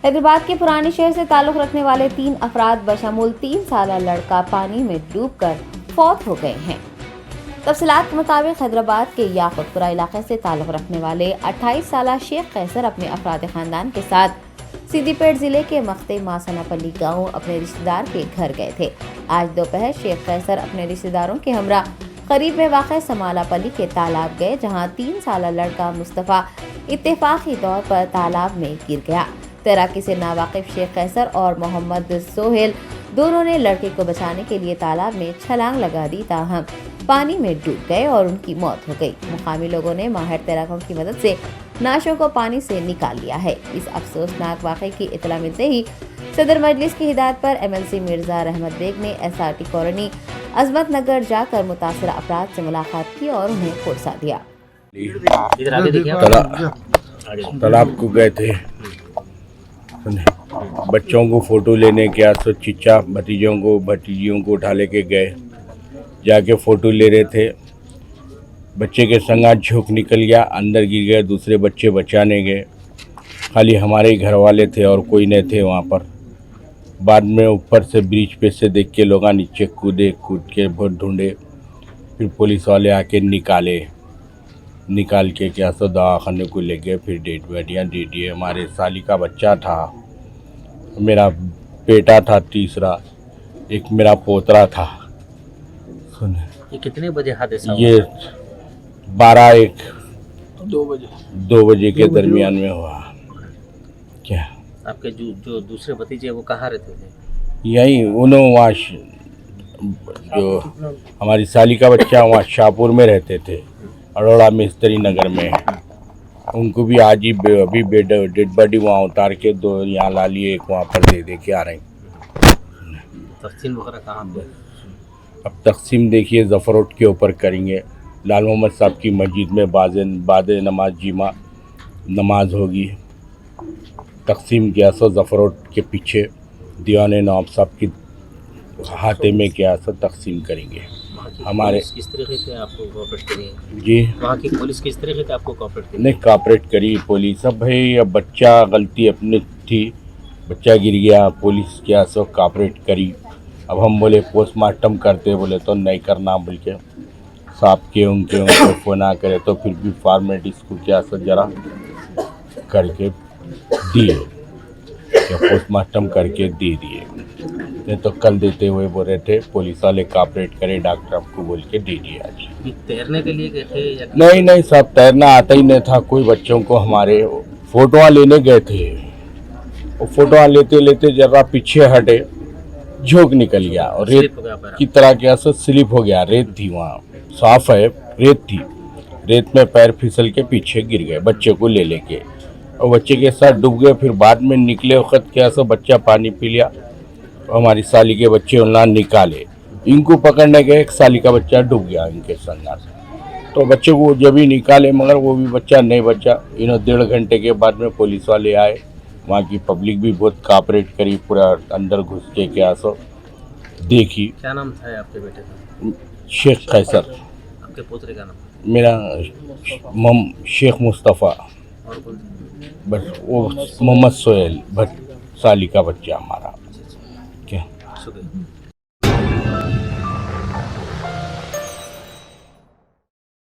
हैदराबाद के पुराने शहर से ताल्लुक रखने वाले 3 अफराद बशमूल 3 साला लड़का पानी में डूबकर फौत हो गए हैं। तफसीलात के मुताबिक हैदराबाद के याकुतपुरा इलाके से ताल्लुक रखने वाले 28 साला शेख कैसर अपने अफराद खानदान के साथ सिद्दीपेट जिले के मख्ते मासनापल्ली गांव अपने रिश्तेदार के घर गए थे। आज दोपहर शेख कैसर अपने रिश्तेदारों के हमरा करीब में वाक़ समालापल्ली के तालाब गए, जहां 3 साला लड़का मुस्तफ़ा इत्तेफाकी तौर पर तालाब में गिर गया। तैराकी से नावाकिफ शेख कैसर और मोहम्मद सोहेल दोनों ने लड़के को बचाने के लिए तालाब में छलांग लगा दी, ताहम पानी में डूब गए और उनकी मौत हो गई। मुकामी लोगों ने माहिर तैराकों की मदद से नाशों को पानी से निकाल लिया है। इस अफसोसनाक वाक़े की इत्तला मिलते ही सदर मजलिस की हिदायत पर MLC मिर्जा रहमत बेग ने SRT कॉलोनी अजमत नगर जाकर मुतासरा अफराद से मुलाकात की और उन्हें पुरसा दिया। तालाब को गए थे, बच्चों को फोटो लेने गया तो चिच्चा भतीजियों को उठा लेके गए, जाके फ़ोटो ले रहे थे। बच्चे के संगा झोंक निकल गया, अंदर गिर गए। दूसरे बच्चे बचाने गए, खाली हमारे ही घर वाले थे और कोई नहीं थे वहाँ पर। बाद में ऊपर से ब्रिज पे से देख के लोग नीचे कूद के बहुत ढूंढे, फिर पुलिस वाले आके निकाल के क्या सो दवाखाने को ले गए। फिर डेड बॉडियाँ दे दिए। हमारे साली का बच्चा था, मेरा बेटा था तीसरा, एक मेरा पोतरा था। ये कितने बजे हादसा हुआ? ये 2 बजे के दरमियान में हुआ। क्या आपके जो दूसरे भतीजे वो कहाँ रहते थे? यही उन्होंने वहाँ जो हमारी साली का बच्चा वहाँ शाहपुर में रहते थे, अरोड़ा मिस्त्री नगर में। उनको भी आज ही अभी डेड बॉडी वहाँ उतार के 2 यहाँ ला लिए, एक वहाँ पर दे के आ रहे हैं। तकसीम वगैरह कहाँ पे? अब तकसीम देखिए ज़फ़र रोड के ऊपर करेंगे। लाल मोहम्मद साहब की मस्जिद में बाद नमाज जीमा नमाज होगी। तकसीम क्या सो ज़फ़र रोड के पीछे दीवान नवाब साहब की हाथे में क्या सो तकसीम करेंगे। हमारे किस तरीके से आपको कोऑपरेट करी? जी, वहाँ की पुलिस किस तरीके से आपको कोऑपरेट करी? नहीं कोऑपरेट करी पुलिस। अब भाई अब बच्चा गलती अपनी थी, बच्चा गिर गया, पुलिस क्या सो कोऑपरेट करी। अब हम बोले पोस्टमार्टम करते, बोले तो नहीं करना बोल के साहब के उनके फ़ोन ना करे, तो फिर भी फॉर्मेलिटीज़ को क्या सो जरा करके दिए, क्या पोस्टमार्टम करके दे दिए। नहीं तो कल देते हुए बोल रहे थे पुलिस वाले कोऑपरेट करे, डॉक्टर आपको बोल के दे दिए आज। ये तैरने के लिए गए थे या? नहीं साहब, तैरना आता ही नहीं था। कोई बच्चों को हमारे फ़ोटोआँ लेने गए थे, वो फ़ोटोआँ लेते जरा पीछे हटे, झोंक निकल गया और रेत की तरह क्या सो स्लिप हो गया। रेत थी वहाँ, साफ है, रेत थी। रेत में पैर फिसल के पीछे गिर गए बच्चे को लेके, और बच्चे के साथ डूब गए। फिर बाद में निकले वक्त क्या सो बच्चा पानी पी लिया, और हमारी साली के बच्चे उन्हें निकाले। इनको पकड़ने गए, एक साली का बच्चा डूब गया इनके संगा से, तो बच्चे को जब ही निकाले मगर वो भी बच्चा नहीं बचा। इन्होंने 1.5 घंटे के बाद में पुलिस वाले आए, वहाँ की पब्लिक भी बहुत कोऑपरेट करी, पूरा अंदर घुस के क्या सो देखी। क्या नाम था आपके बेटे का? शेख कैसर। आपके पोतरे का नाम? मेरा शेख मुस्तफ़ा, और कौन? बस वो मोहम्मद सोहेल साली का बच्चा हमारा। क्या शुक्रिया।